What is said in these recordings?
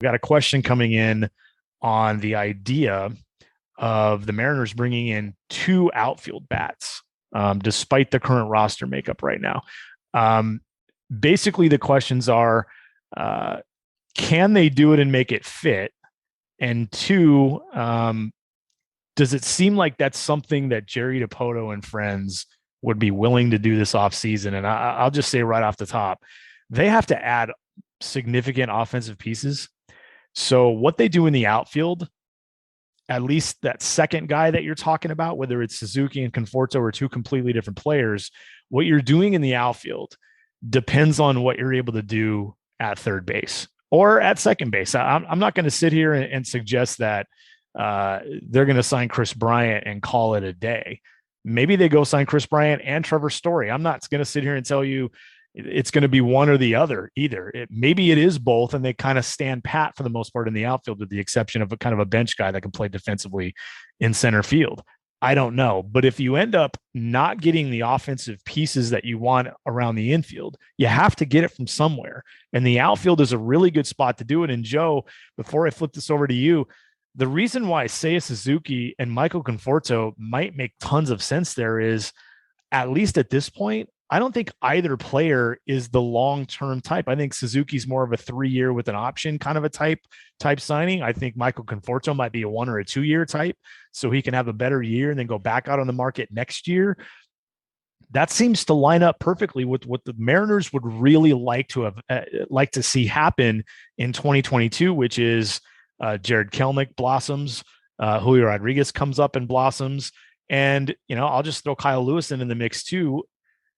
We got a question coming in on the idea of the Mariners bringing in 2 outfield bats, despite the current roster makeup right now. Basically, the questions are, can they do it and make it fit? And 2, does it seem like that's something that Jerry Dipoto and friends would be willing to do this offseason? And I'll just say right off the top, they have to add significant offensive pieces. So what they do in the outfield, at least that second guy that you're talking about, whether it's Suzuki and Conforto or 2 completely different players, what you're doing in the outfield depends on what you're able to do at third base or at second base. I'm not going to sit here and suggest that they're going to sign Chris Bryant and call it a day. Maybe they go sign Chris Bryant and Trevor Story. I'm not going to sit here and tell you it's going to be one or the other either. Maybe it is both, and they kind of stand pat for the most part in the outfield, with the exception of a kind of a bench guy that can play defensively in center field. I don't know. But if you end up not getting the offensive pieces that you want around the infield, you have to get it from somewhere. And the outfield is a really good spot to do it. And Joe, before I flip this over to you, the reason why Seiya Suzuki and Michael Conforto might make tons of sense there is, at least at this point, I don't think either player is the long-term type. I think Suzuki's more of a 3-year with an option kind of a type signing. I think Michael Conforto might be a 1 or a 2-year type, so he can have a better year and then go back out on the market next year. That seems to line up perfectly with what the Mariners would really like to see happen in 2022, which is Jared Kelenic blossoms, Julio Rodriguez comes up and blossoms, and I'll just throw Kyle Lewis in the mix too.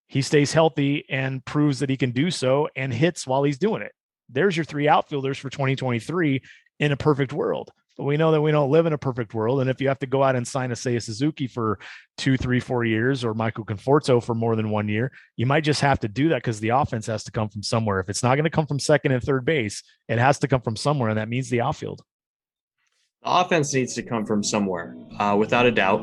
He stays healthy and proves that he can do so and hits while he's doing it. There's your 3 outfielders for 2023 in a perfect world. But we know that we don't live in a perfect world. And if you have to go out and sign a Seiya Suzuki for 2, 3, 4 years, or Michael Conforto for more than 1 year, you might just have to do that because the offense has to come from somewhere. If it's not going to come from second and third base, it has to come from somewhere, and that means the outfield. The offense needs to come from somewhere, without a doubt.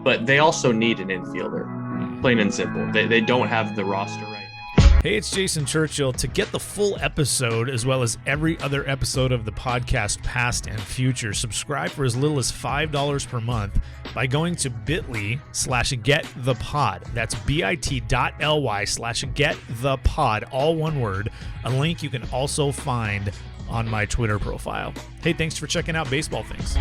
But they also need an infielder. Plain and simple. They don't have the roster right now. Hey, it's Jason Churchill. To get the full episode, as well as every other episode of the podcast, past and future, subscribe for as little as $5 per month by going to bit.ly/getthepod. That's bit.ly/getthepod, all one word. A link you can also find on my Twitter profile. Hey, thanks for checking out Baseball Things.